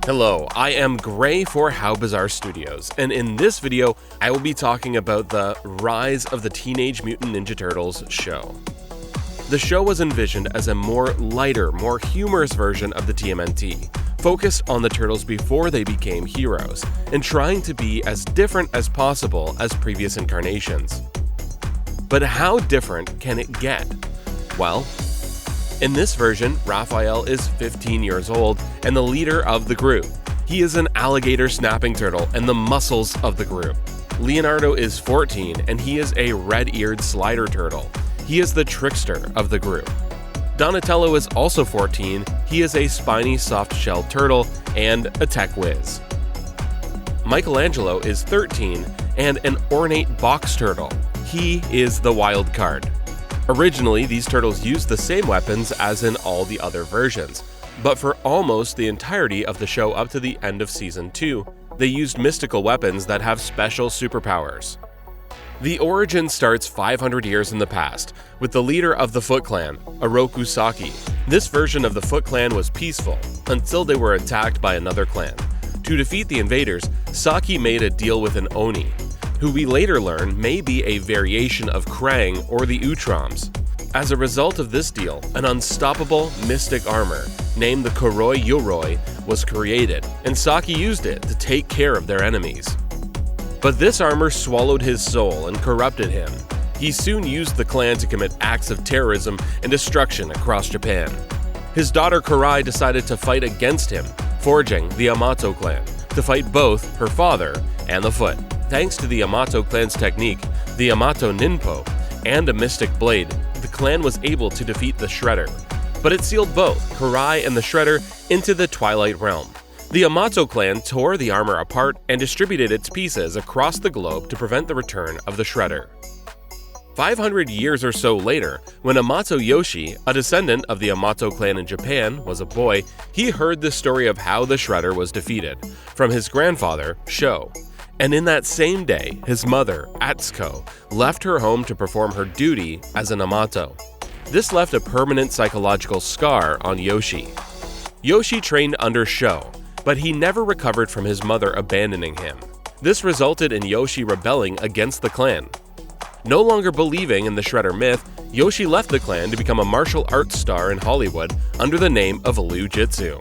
Hello, I am Gray for How Bizarre Studios, and in this video, I will be talking about the Rise of the Teenage Mutant Ninja Turtles show. The show was envisioned as a more lighter, more humorous version of the TMNT, focused on the Turtles before they became heroes, and trying to be as different as possible as previous incarnations. But how different can it get? Well, in this version, Raphael is 15 years old and the leader of the group. He is an alligator snapping turtle and the muscles of the group. Leonardo is 14 and he is a red-eared slider turtle. He is the trickster of the group. Donatello is also 14, he is a spiny soft-shelled turtle and a tech whiz. Michelangelo is 13 and an ornate box turtle. He is the wild card. Originally, these turtles used the same weapons as in all the other versions, but for almost the entirety of the show up to the end of Season 2, they used mystical weapons that have special superpowers. The origin starts 500 years in the past, with the leader of the Foot Clan, Oroku Saki. This version of the Foot Clan was peaceful, until they were attacked by another clan. To defeat the invaders, Saki made a deal with an Oni, who we later learn may be a variation of Krang or the Utroms. As a result of this deal, an unstoppable mystic armor named the Koroi Yoroi was created, and Saki used it to take care of their enemies. But this armor swallowed his soul and corrupted him. He soon used the clan to commit acts of terrorism and destruction across Japan. His daughter Karai decided to fight against him, forging the Yamato clan, to fight both her father and the Foot. Thanks to the Yamato clan's technique, the Yamato Ninpo, and a mystic blade, the clan was able to defeat the Shredder. But it sealed both Karai and the Shredder into the Twilight Realm. The Yamato clan tore the armor apart and distributed its pieces across the globe to prevent the return of the Shredder. 500 years or so later, when Amato Yoshi, a descendant of the Yamato clan in Japan, was a boy, he heard the story of how the Shredder was defeated from his grandfather, Sho. And in that same day, his mother, Atsuko, left her home to perform her duty as an Yamato. This left a permanent psychological scar on Yoshi. Yoshi trained under Sho, but he never recovered from his mother abandoning him. This resulted in Yoshi rebelling against the clan. No longer believing in the Shredder myth, Yoshi left the clan to become a martial arts star in Hollywood under the name of Liu Jitsu.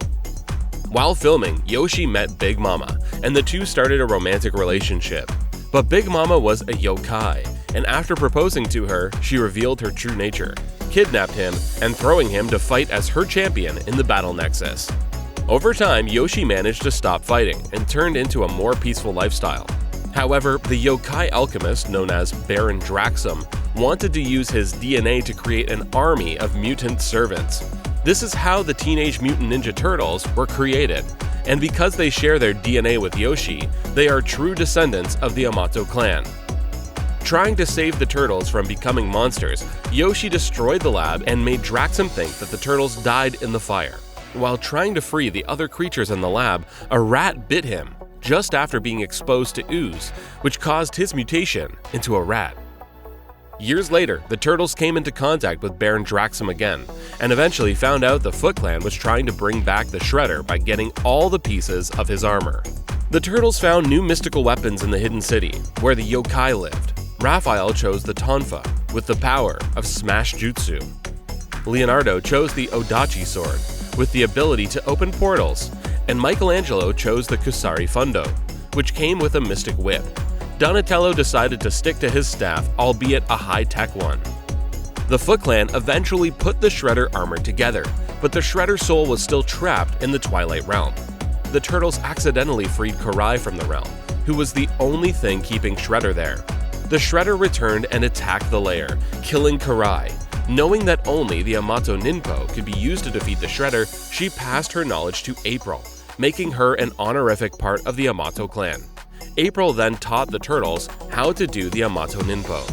While filming, Yoshi met Big Mama, and the two started a romantic relationship. But Big Mama was a yokai, and after proposing to her, she revealed her true nature, kidnapped him, and throwing him to fight as her champion in the Battle Nexus. Over time, Yoshi managed to stop fighting and turned into a more peaceful lifestyle. However, the yokai alchemist known as Baron Draxum wanted to use his DNA to create an army of mutant servants. This is how the Teenage Mutant Ninja Turtles were created, and because they share their DNA with Yoshi, they are true descendants of the Yamato clan. Trying to save the Turtles from becoming monsters, Yoshi destroyed the lab and made Draxum think that the Turtles died in the fire. While trying to free the other creatures in the lab, a rat bit him just after being exposed to ooze, which caused his mutation into a rat. Years later, the Turtles came into contact with Baron Draxum again, and eventually found out the Foot Clan was trying to bring back the Shredder by getting all the pieces of his armor. The Turtles found new mystical weapons in the Hidden City, where the yokai lived. Raphael chose the Tonfa, with the power of Smash Jutsu. Leonardo chose the Odachi sword, with the ability to open portals, and Michelangelo chose the Kusari Fundo, which came with a mystic whip. Donatello decided to stick to his staff, albeit a high-tech one. The Foot Clan eventually put the Shredder armor together, but the Shredder soul was still trapped in the Twilight Realm. The Turtles accidentally freed Karai from the realm, who was the only thing keeping Shredder there. The Shredder returned and attacked the lair, killing Karai. Knowing that only the Yamato Ninpo could be used to defeat the Shredder, she passed her knowledge to April, making her an honorific part of the Yamato clan. April then taught the Turtles how to do the Yamato Ninpo.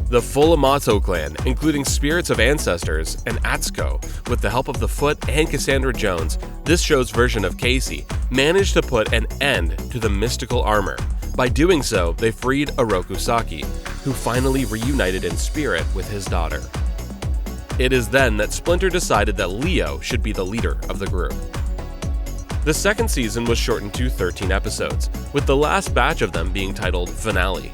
The full Yamato clan, including spirits of ancestors and Atsuko, with the help of the Foot and Cassandra Jones, this show's version of Casey, managed to put an end to the mystical armor. By doing so, they freed Oroku Saki, who finally reunited in spirit with his daughter. It is then that Splinter decided that Leo should be the leader of the group. The second season was shortened to 13 episodes, with the last batch of them being titled Finale.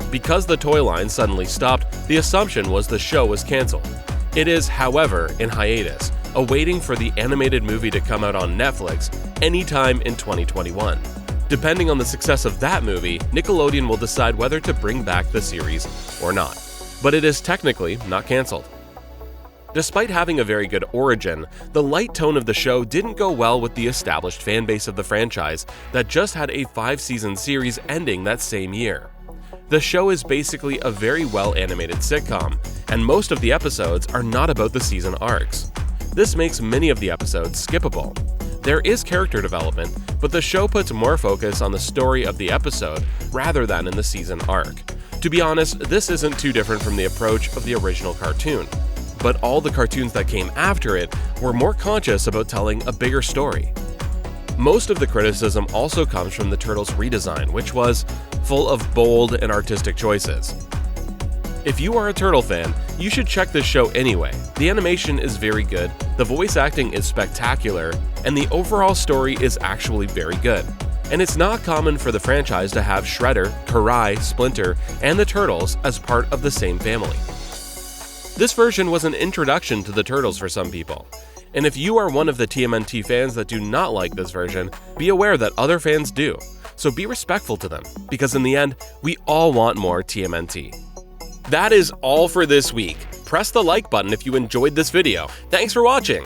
Because the toy line suddenly stopped, the assumption was the show was cancelled. It is, however, in hiatus, awaiting for the animated movie to come out on Netflix anytime in 2021. Depending on the success of that movie, Nickelodeon will decide whether to bring back the series or not. But it is technically not cancelled. Despite having a very good origin, the light tone of the show didn't go well with the established fanbase of the franchise that just had a 5-season series ending that same year. The show is basically a very well-animated sitcom, and most of the episodes are not about the season arcs. This makes many of the episodes skippable. There is character development, but the show puts more focus on the story of the episode rather than in the season arc. To be honest, this isn't too different from the approach of the original cartoon, but all the cartoons that came after it were more conscious about telling a bigger story. Most of the criticism also comes from the Turtles redesign, which was full of bold and artistic choices. If you are a Turtle fan, you should check this show anyway. The animation is very good, the voice acting is spectacular, and the overall story is actually very good. And it's not common for the franchise to have Shredder, Karai, Splinter, and the Turtles as part of the same family. This version was an introduction to the Turtles for some people. And if you are one of the TMNT fans that do not like this version, be aware that other fans do. So be respectful to them, because in the end, we all want more TMNT. That is all for this week. Press the like button if you enjoyed this video. Thanks for watching!